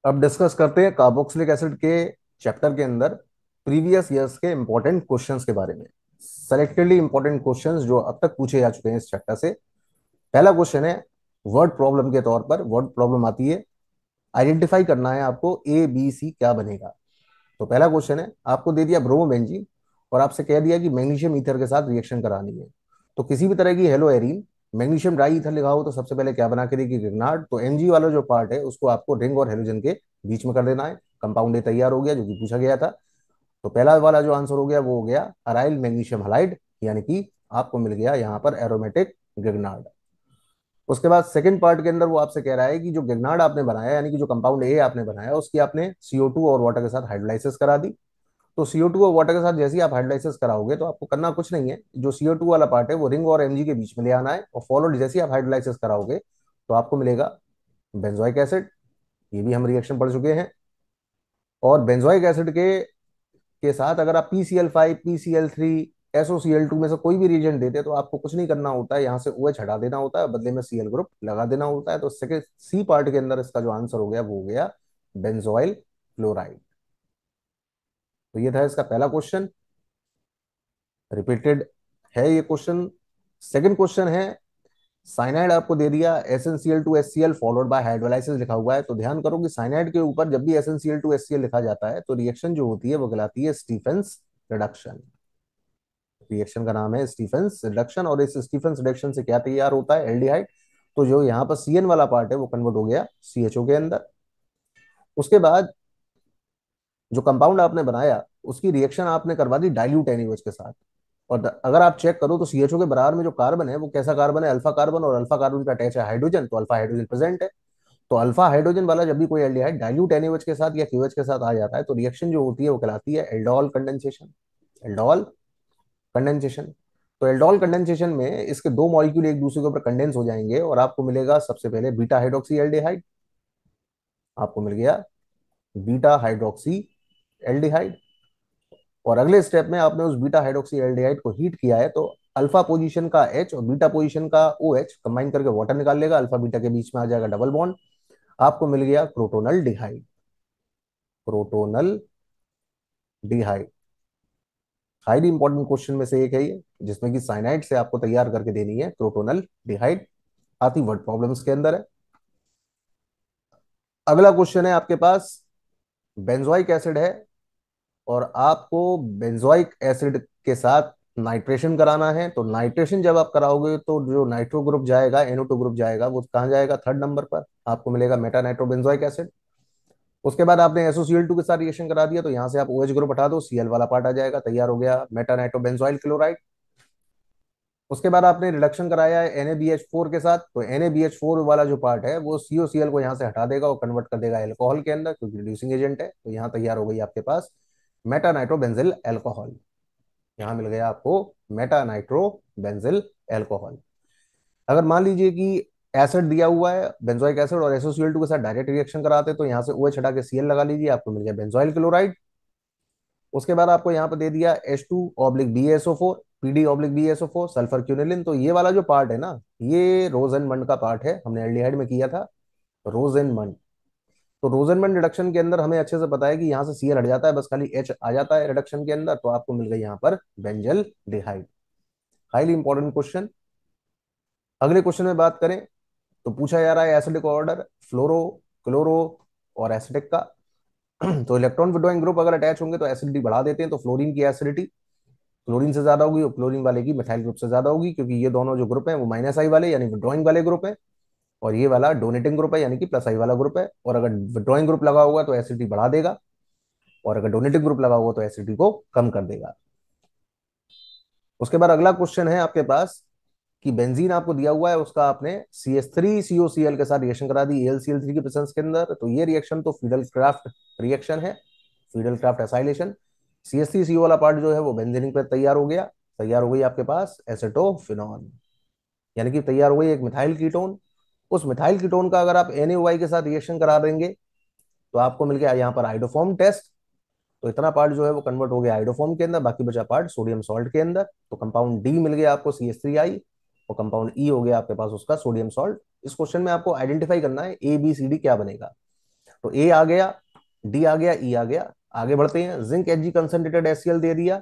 अब डिस्कस करते हैं कार्बोक्सिलिक एसिड के चैप्टर के अंदर प्रीवियस ईयर्स के इंपॉर्टेंट क्वेश्चंस के बारे में। सेलेक्टेडली इंपॉर्टेंट क्वेश्चंस जो अब तक पूछे जा चुके हैं इस चैप्टर से। पहला क्वेश्चन है वर्ड प्रॉब्लम के तौर पर। वर्ड प्रॉब्लम आती है, आइडेंटिफाई करना है आपको ए बी सी क्या बनेगा। तो पहला क्वेश्चन है, आपको दे दिया ब्रोमोबेंजीन और आपसे कह दिया कि मैग्नीशियम ईथर के साथ रिएक्शन करानी है। तो किसी भी तरह की haloarene magnesium di ether लिखा हो तो सबसे पहले क्या बना के देगी, grignard। तो एमजी वाला जो पार्ट है उसको आपको रिंग और हेलोजन के बीच में कर देना है। कंपाउंड ए तैयार हो गया जो कि पूछा गया था। तो पहला वाला जो आंसर हो गया वो हो गया अराइल मैग्नीशियम हलाइड, यानी कि आपको मिल गया यहाँ पर एरोमेटिक grignard। उसके बाद सेकंड पार्ट के अंदर वो आपसे कह रहा है कि जो गिरनार्ड आपने बनाया, यानी कि जो कंपाउंड ए आपने बनाया, उसकी आपने CO2 और वाटर के साथ हाइड्रोलाइसिस करा दी। तो CO2 और वाटर के साथ जैसे ही आप हाइड्रोलाइसिस कराओगे तो आपको करना कुछ नहीं है, जो CO2 वाला पार्ट है वो रिंग और एमजी के बीच में ले आना है, और फॉलोड जैसे ही आप हाइड्रोलाइसिस कराओगे तो आपको मिलेगा बेंजोइक एसिड। ये भी हम रिएक्शन पढ़ चुके हैं। और बेंजोइक एसिड के साथ अगर आप PCl5 PCl3 SOCl2 में से कोई भी रिएजेंट देते हैं तो आपको कुछ नहीं करना होता है, यहाँ से OH हटा देना होता है, बदले में Cl ग्रुप लगा देना होता है। तो सेकेंड सी पार्ट के अंदर इसका जो आंसर हो गया वो हो गया बेंजोइल क्लोराइड। तो ये था इसका पहला क्वेश्चन। रिपीटेड है ये क्वेश्चन। सेकंड क्वेश्चन है, साइनाइड आपको दे दिया SnCl2HCl फॉलोड बाय हाइड्रोलाइसिस लिखा हुआ है। तो ध्यान करो कि साइनाइड के ऊपर जब भी SnCl2HCl लिखा जाता है तो रिएक्शन जो होती है वो कहलाती है स्टीफेंस रिडक्शन। रिएक्शन का नाम है स्टीफेंस रिडक्शन, और इस स्टीफेंस रिडक्शन से क्या तैयार होता है, एल्डिहाइड। तो जो यहाँ पर CN वाला पार्ट है वो कन्वर्ट हो गया CHO के अंदर। उसके बाद जो कंपाउंड आपने बनाया उसकी रिएक्शन आपने करवा दी डाइल्यूट NaOH के साथ। और अगर आप चेक करो तो CHO के बराबर में जो कार्बन है वो कैसा कार्बन है, अल्फा कार्बन, और अल्फा कार्बन का अटैच है हाइड्रोजन, तो अल्फा हाइड्रोजन प्रेजेंट है। तो अल्फा हाइड्रोजन वाला जब भी कोई एल्डिहाइड डाइल्यूट NaOH के साथ या QH के साथ आ जाता है तो रिएक्शन जो होती है वो कहलाती है एल्डोल कंडेंसेशन। Aldol condensation. तो एल्डोल कंडेंसेशन में इसके दो मॉलिक्यूल एक दूसरे के ऊपर कंडेंस हो जाएंगे और आपको मिलेगा सबसे पहले बीटा हाइड्रोक्सी एल्डिहाइड। आपको मिल गया बीटा हाइड्रोक्सी एल्डिहाइड। और अगले स्टेप में आपने उस बीटा हाइड्रोक्सी एल्डिहाइड को हीट किया है तो अल्फा पोजीशन का H और बीटा पोजीशन का OH कंबाइन करके वाटर निकाल लेगा, अल्फा बीटा के बीच में आ जाएगा डबल बॉन्ड। आपको मिल गया प्रोटोनल डिहाइड। प्रोटोनल डिहाइड हाईली इंपॉर्टेंट क्वेश्चन में से एक है ये, जिसमें कि साइनाइड से आपको तैयार करके देनी है प्रोटोनल डिहाइड। आती वर्ड प्रॉब्लम्स के अंदर है। अगला क्वेश्चन है आपके पास, बेंजोइक एसिड है और आपको बेंजोइक एसिड के साथ नाइट्रेशन कराना है। तो नाइट्रेशन जब आप कराओगे तो जो नाइट्रो ग्रुप जाएगा, NO2 ग्रुप जाएगा, वो कहाँ जाएगा, थर्ड नंबर पर आपको मिलेगा मेटा नाइट्रोबेंजोइक एसिड। उसके बाद आपने SOCl2 के साथ रिएक्शन करा दिया तो यहाँ से आप OH ग्रुप हटा दो, Cl वाला पार्ट आ जाएगा, तैयार हो गया मेटा नाइट्रोबेंजोइल क्लोराइड। उसके बाद आपने रिडक्शन कराया है NaBH4 के साथ, तो NaBH4 वाला जो पार्ट है वो COCl को यहाँ से हटा देगा और कन्वर्ट कर देगा एल्कोहल के अंदर, क्योंकि रिड्यूसिंग एजेंट है। तो यहाँ तैयार हो गई आपके पास मेटा नाइट्रोबेंजिल एल्कोहल। यहाँ मिल गया आपको मेटा नाइट्रोबेंजिल एल्कोहल। अगर मान लीजिए कि एसिड दिया हुआ है बेंजोइक एसिड और SOCl2 के साथ डायरेक्ट रिएक्शन कराते तो यहाँ से OH हटा के Cl लगा लीजिए, आपको मिल गया बेंजोइल क्लोराइड। उसके बाद आपको यहाँ पे दे दिया H2/BaSO4 PD/BaSO4 सल्फर क्यूनिलिन। तो ये वाला जो पार्ट है ना, ये रोजेनमंड का पार्ट है, हमने एल्डिहाइड में किया था रोजेनमंड। तो रोजेनमंड रिडक्शन के अंदर हमें अच्छे से पता है कि यहाँ से Cl हट जाता है, बस खाली H आ जाता है रिडक्शन के अंदर, तो आपको मिल गई यहाँ पर benzaldehyde. Highly important question. अगले क्वेश्चन में बात करें तो पूछा जा रहा है एसिडिक ऑर्डर फ्लोरो, क्लोरो और एसिडिक का। तो इलेक्ट्रॉन विड्रॉइंग ग्रुप अगर अटैच होंगे तो एसिडिटी बढ़ा देते हैं। तो फ्लोरीन की एसिडिटी क्लोरीन से ज्यादा होगी और क्लोरीन वाले की मिथाइल ग्रुप से ज्यादा होगी, क्योंकि ये दोनों जो ग्रुप हैं वो -I वाले यानी विड्रॉइंग वाले ग्रुप है, और ये वाला डोनेटिंग ग्रुप है यानी कि +I वाला ग्रुप है। और अगर विड्रॉइंग ग्रुप लगा हुआ तो एसिडिटी बढ़ा देगा, और अगर डोनेटिंग ग्रुप लगा हुआ तो एसिडिटी को कम कर देगा। उसके बाद अगला क्वेश्चन है आपके पास कि बेंजीन आपको दिया हुआ है, उसका आपने CH3COCl के साथ रिएक्शन करा दी AlCl3 की प्रेजेंस के अंदर। तो ये रिएक्शन तो फीडल क्राफ्ट रिएक्शन है, फीडल क्राफ्ट एसाइलेशन। CH3CO वाला पार्ट जो है वो बेंजीनिंग पे तैयार हो गया, तैयार हो गई आपके पास एसेटोफिनॉन, यानी कि तैयार हो गई एक मिथाइल कीटोन। उस मिथाइल कीटोन का अगर आप NaOI के साथ रिएक्शन करा देंगे तो आपको मिल गया यहाँ पर आइडोफॉर्म टेस्ट। तो इतना पार्ट जो है वो कन्वर्ट हो गया आइडोफॉर्म के अंदर, बाकी बचा पार्ट सोडियम सॉल्ट के अंदर। तो कंपाउंड डी मिल गया आपको CH3I, और कंपाउंड ई हो गया आपके पास उसका सोडियम सॉल्ट। इस क्वेश्चन में आपको आइडेंटिफाई करना है ABCD क्या बनेगा। तो ए आ गया, डी आ गया, ई आ गया। आगे बढ़ते हैं। जिंक Hg कंसंट्रेटेड HCl दे दिया,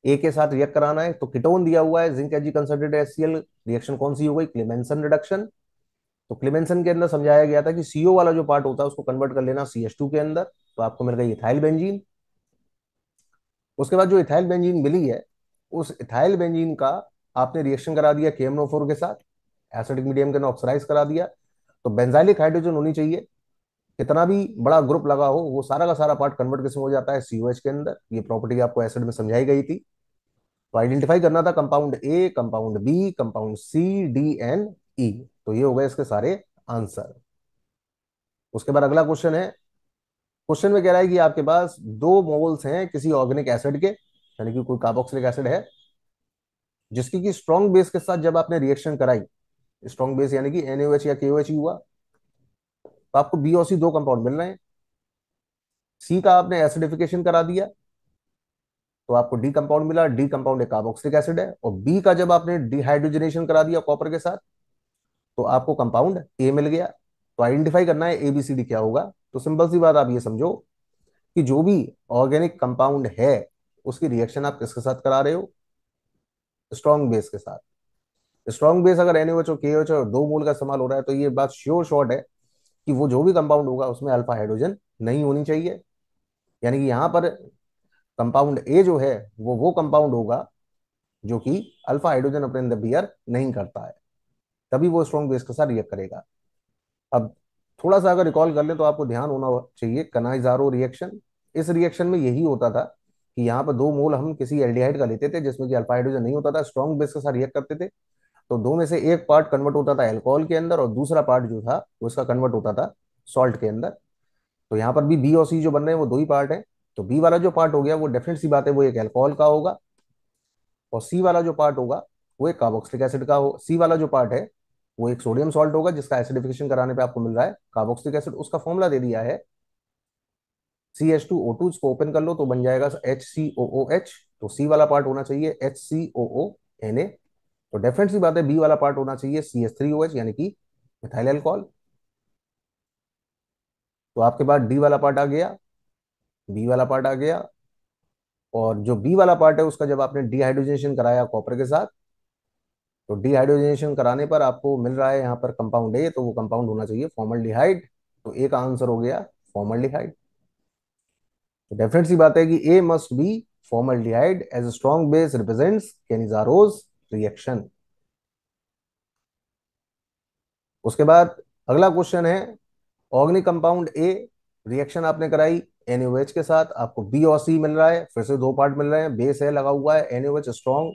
ए के साथ रिएक्ट कराना है, तो कीटोन दिया हुआ है zinc Hg concentrated HCl। Reaction कौन सी हो गई? Clemmensen reduction. तो क्लेमेंसन के अंदर समझाया गया था कि CO वाला जो पार्ट होता है उसको कन्वर्ट कर लेना CH2 के अंदर, तो आपको मिल गई इथाइल बेंजीन। उसके बाद जो इथाइल बेंजीन मिली है, उस इथाइल बेंजीन का आपने रिएक्शन करा दिया KMnO4 के साथ, एसिडिक मीडियम के अंदर ऑक्सीडाइज करा दिया। तो बेंजाइलिक हाइड्रोजन होनी चाहिए, कितना भी बड़ा ग्रुप लगा हो वो सारा का सारा पार्ट कन्वर्ट किसमें हो जाता है? COH के अंदर। ये प्रॉपर्टी आपको एसिड में समझाई गई थी। तो आइडेंटिफाई करना था compound A, compound B, compound C, D and E. तो ये हो गए इसके सारे आंसर। उसके बाद अगला क्वेश्चन है। क्वेश्चन में कह रहा है कि आपके पास दो मोल्स हैं किसी ऑर्गेनिक एसिड के, यानी कि कोई कार्बोक्सिलिक एसिड है, जिसकी की स्ट्रॉन्ग बेस के साथ जब आपने रिएक्शन कराई, स्ट्रॉन्ग बेस यानी कि NaOH या KOH हुआ, तो आपको बी और सी दो कंपाउंड मिल रहे हैं। सी का आपने एसिडिफिकेशन करा दिया तो आपको डी कंपाउंड मिला। डी कंपाउंड एक कार्बोक्सिलिक एसिड है। और बी का जब आपने डिहाइड्रोजनेशन करा दिया कॉपर के साथ, तो आपको कंपाउंड ए मिल गया। तो आइडेंटिफाई करना है ABCD क्या होगा। तो सिंपल सी बात, आप ये समझो कि जो भी ऑर्गेनिक कंपाउंड है उसकी रिएक्शन आप किसके साथ करा रहे हो? स्ट्रॉन्ग बेस के साथ। स्ट्रॉन्ग बेस अगर NaOH और KOH और दो मोल का इस्तेमाल हो रहा है, तो ये बात श्योर शॉर्ट है कि वो जो भी कंपाउंड होगा उसमें अल्फा हाइड्रोजन नहीं होनी चाहिए। यानी कि यहां पर कंपाउंड ए जो है वो कंपाउंड होगा जो कि अल्फा हाइड्रोजन अपने अंदर बियर नहीं करता है, तभी वो स्ट्रॉन्ग बेस के साथ रिएक्ट करेगा। अब थोड़ा सा अगर रिकॉल कर लें तो आपको ध्यान होना चाहिए कनाइजारो रिएक्शन। इस रिएक्शन में यही होता था कि यहाँ पर दो मोल हम किसी एल्डिहाइड का लेते थे जिसमें कि अल्फा हाइड्रोजन नहीं होता था, स्ट्रॉन्ग बेस के साथ रिएक्ट करते थे। तो दो में से एक पार्ट कन्वर्ट होता था अल्कोहल के अंदर और दूसरा पार्ट जो था वो इसका कन्वर्ट होता था सॉल्ट के अंदर। तो यहाँ पर भी बी और सी जो बन रहे हैं वो दो ही पार्ट हैं। तो बी वाला जो पार्ट हो गया वो डेफिनेट सी बात है वो एक अल्कोहल का होगा, और सी वाला जो पार्ट होगा वो एक कार्बोक्सिलिक एसिड का हो। सी वाला जो पार्ट है वो एक सोडियम सॉल्ट होगा जिसका एसिडिफिकेशन कराने पे आपको मिल रहा है कार्बोक्सिलिक एसिड। उसका फॉर्मूला दे दिया है CH2O2। इसको ओपन कर लो तो बन जाएगा HCOOH। तो सी वाला पार्ट होना चाहिए HCOONA। तो डेफिनेट सी बात है बी वाला पार्ट होना चाहिए CH3OH यानी कि मिथाइल अल्कोहल। तो आपके पास डी वाला पार्ट आ गया, बी वाला पार्ट आ गया, और जो बी वाला पार्ट है उसका जब आपने डिहाइड्रोजनेशन कराया कॉपर के साथ, तो डिहाइड्रोजनेशन कराने पर आपको मिल रहा है यहाँ पर कंपाउंड ए, तो वो कंपाउंड होना चाहिए फॉर्मल्डिहाइड। तो ए का आंसर हो गया फॉर्मल्डिहाइड। तो डेफिनेट सी बात है कि A must be formaldehyde as a strong base represents Cannizzaro's reaction. उसके बाद अगला क्वेश्चन है। ऑर्गेनिक कंपाउंड ए रिएक्शन आपने कराई NaOH के साथ, आपको बी और सी मिल रहा है, फिर से दो पार्ट मिल रहे हैं, बेस है लगा हुआ है NaOH स्ट्रॉन्ग,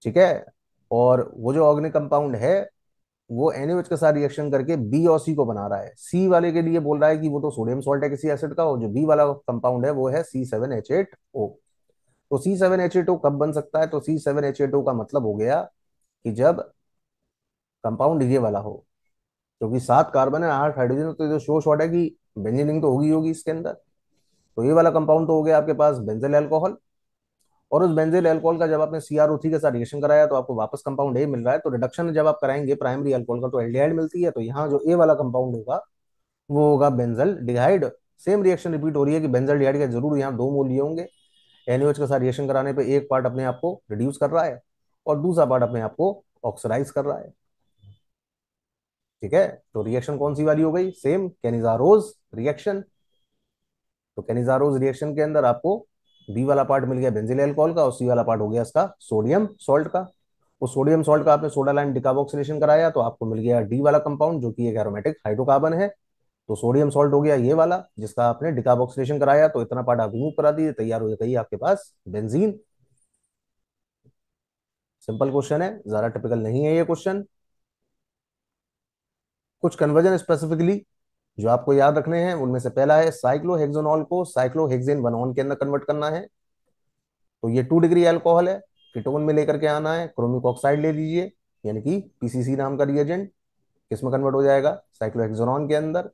ठीक है। और वो जो ऑर्गेनिक कंपाउंड है वो NaOH के साथ रिएक्शन करके बी और सी को बना रहा है। सी वाले के लिए बोल रहा है कि वो तो सोडियम सॉल्ट है किसी एसिड का, और जो बी वाला कंपाउंड है वो है C7H8O। तो C7H8O कब बन सकता है? तो C7H8O का मतलब हो गया कि जब कंपाउंड ये वाला हो, क्योंकि सात कार्बन है 8 हाइड्रोजन, तो जो शो शॉर्ट है कि बेंजीनिंग तो होगी होगी इसके अंदर। तो ये वाला कंपाउंड तो हो गया आपके पास बेंजल अल्कोहल। और उस बेंजील अल्कोहल का जब आपने CrO3 के साथ रिएक्शन कराया तो आपको वापस कंपाउंड ए मिल रहा है। तो रिडक्शन जब आप कराएंगे प्राइमरी अल्कोहल का तो एल्डिहाइड मिलती है। तो यहाँ जो ए वाला कंपाउंड होगा वो होगा बेंजल डिहाइड। सेम रिएक्शन रिपीट हो रही है कि बेंजल डिहाइड के जरूर यहाँ दो मोल लिए होंगे। NaOH के साथ रिएक्शन कराने पे एक पार्ट अपने आप को रिड्यूस कर रहा है और दूसरा पार्ट अपने आप को ऑक्सीडाइज कर रहा है, ठीक है। तो रिएक्शन कौन सी वाली हो गई? Same Cannizzaro's reaction. तो कैनिजारोज रिएक्शन के अंदर आपको बी वाला पार्ट मिल गया बेंजिल अल्कोहल का और सी वाला पार्ट हो गया इसका सोडियम सॉल्ट का। उस सोडियम सॉल्ट का आपने सोडा लाइम डिकार्बोक्सिलेशन कराया तो आपको मिल गया डी वाला कंपाउंड जो कि एक एरोमेटिक हाइड्रोकार्बन है। तो सोडियम सॉल्ट हो गया ये वाला जिसका आपने डिकार्बोक्सिलेशन कराया, तो इतना पार्ट आप रिमूव करा दिए, तैयार हो गई आपके पास बेंजीन। सिंपल क्वेश्चन है, ज्यादा टिपिकल नहीं है ये क्वेश्चन। कुछ कन्वर्जन स्पेसिफिकली जो आपको याद रखने हैं उनमें से पहला है साइक्लोहेक्सोनॉल को साइक्लोहेक्सेन 1 के अंदर कन्वर्ट करना है। तो ये 2 डिग्री अल्कोहल है, कीटोन में लेकर के आना है, क्रोमिक ऑक्साइड ले लीजिए यानी कि PCC नाम का रिएजेंट, किसमें कन्वर्ट हो जाएगा? साइक्लोहेक्सोनॉन के अंदर।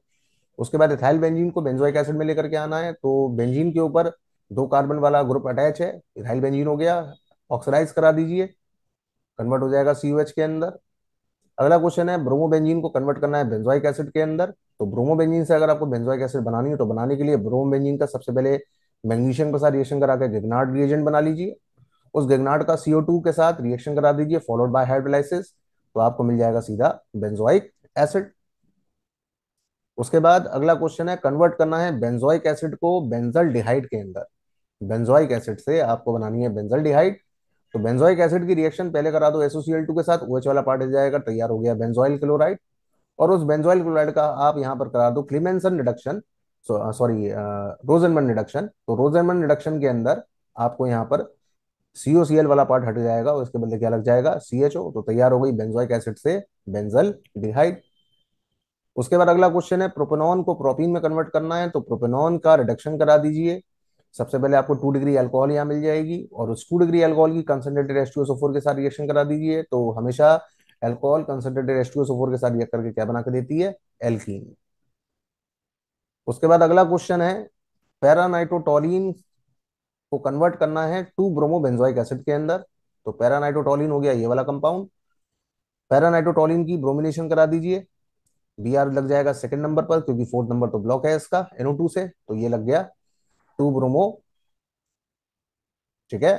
उसके बाद इथाइल बेंजीन को बेंजोइक एसिड में लेकर के आना है। तो बेंजीन के ऊपर दो कार्बन वाला ग्रुप अटैच है, इथाइल बेंजीन हो गया, ऑक्सीडाइज करा दीजिए, कन्वर्ट हो जाएगा COH के अंदर। अगला क्वेश्चन है ब्रोमोबेंजीन को कन्वर्ट करना है बेंजोइक एसिड के अंदर। तो ब्रोमोबेंजीन से अगर आपको बेंजोइक एसिड बनानी है तो बनाने के लिए ब्रोमोबेंजीन का सबसे पहले मैग्नीशियम के साथ रिएक्शन करा के गिगनार्ड रिएजेंट बना लीजिए। उस गिगनार्ड का CO2 के साथ रिएक्शन करा दीजिए फॉलोड बाय हाइड्रोलाइसिस, तो आपको मिल जाएगा सीधा बेंजोइक एसिड। उसके बाद अगला क्वेश्चन है, कन्वर्ट करना है बेंजोइक एसिड को बेंजल डिहाइड के अंदर। बेंजोइक एसिड से आपको बनानी है बेंजल डिहाइड। तो बेंजोइक एसिड की रिएक्शन पहले करा दो SOCl2 के साथ, OH वाला पार्ट हो जाएगा, तैयार हो गया बेंजोइल क्लोराइड। और उस बेंजोइल क्लोराइड का आप यहाँ पर करा दो क्लीमेंसन रिडक्शन, सॉरी रोजेनमन रिडक्शन। तो रोजेनमन रिडक्शन के अंदर आपको यहाँ पर COCl वाला पार्ट हट जाएगा और इसके बदले क्या लग जाएगा, CHO। तो तैयार हो गई बेंजोइक एसिड से बेंजल डिहाइड। उसके बाद अगला क्वेश्चन है, प्रोपेनॉन को प्रोपीन में कन्वर्ट करना है, तो प्रोपेनॉन का रिडक्शन करा दीजिए। सबसे पहले आपको 2 डिग्री अल्कोहल यहाँ मिल जाएगी और उस 2 डिग्री अल्कोहल की कंसंट्रेटेड H2SO4 के साथ रिएक्शन करा दीजिए। तो हमेशा अल्कोहल कंसंट्रेटेड H2SO4 के साथ रिएक्ट करके क्या बना के देती है, एल्कीन। उसके बाद अगला क्वेश्चन है, पैरानाइट्रोटोलीन को कन्वर्ट करना है 2 ब्रोमो बेंजोइक एसिड के अंदर। तो पैरानाइट्रोटोलीन हो गया ये वाला कंपाउंड, पैरानाइट्रोटोलीन की ब्रोमिनेशन करा दीजिए। Br लग जाएगा सेकंड नंबर पर, क्योंकि फोर्थ नंबर तो ब्लॉक है इसका NO2 से, तो ये लग गया 2 ब्रोमो। ठीक है,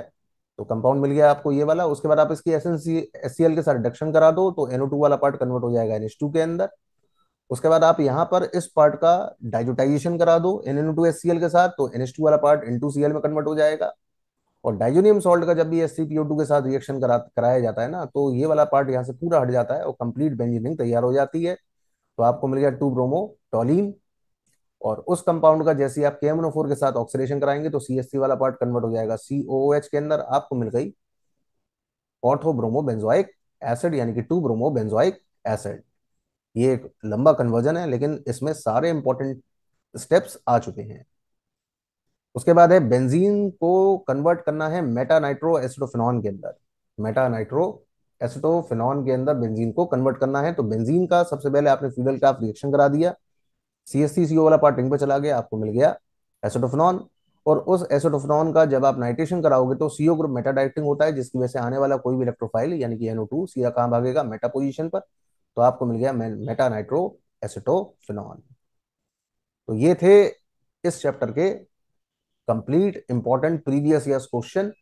तो कंपाउंड मिल गया आपको ये वाला। उसके बाद आप इसकी HCl के साथ रिडक्शन करा दो तो NO2 वाला पार्ट कन्वर्ट हो जाएगा NH2 के अंदर। उसके बाद आप यहाँ पर इस पार्ट का डाइजोटाइजेशन करा दो NN2HCl के साथ, तो NH2 वाला पार्ट N2Cl में कन्वर्ट हो जाएगा। और डाइजोनियम सॉल्ट का जब भी H3PO2 के साथ रिएक्शन कराया जाता है ना, तो ये वाला पार्ट यहाँ से पूरा हट जाता है और कंप्लीट बेंजीनिंग तैयार हो जाती है। तो आपको मिल गया 2 ब्रोमो टॉलीन। और उस कंपाउंड का जैसे ही आप KMNO4 के साथ ऑक्सीडेशन कराएंगे तो CH3 वाला पार्ट कन्वर्ट हो जाएगा COOH के अंदर, आपको मिल गई ऑर्थो ब्रोमो बेंजोइक एसिड, यानी कि 2 ब्रोमो बेंजोइक एसिड। ये एक लंबा कन्वर्जन है लेकिन इसमें सारे इंपॉर्टेंट स्टेप्स आ चुके हैं। उसके बाद है, बेंजीन को कन्वर्ट करना है मेटा नाइट्रो एसिटोफिनॉन के अंदर। मेटा नाइट्रो एसिटोफिनॉन के अंदर बेंजीन को कन्वर्ट करना है। तो बेंजीन का सबसे पहले आपने फ्यूडल का रिएक्शन करा दिया, CH3CO वाला पार्ट रिंग पे चला गया, आपको मिल गया एसिटोफिनॉन। और उस एसिटोफिनॉन का जब आप नाइट्रेशन कराओगे तो CO ग्रुप मेटा डायरेक्टिंग होता है, जिसकी वजह से आने वाला कोई भी इलेक्ट्रोफाइल यानी कि NO2 सीधा कहाँ भागेगा, मेटा पोजीशन पर। तो आपको मिल गया मेटा नाइट्रो एसिटोफिनॉन। तो ये थे इस चैप्टर के complete important previous years question.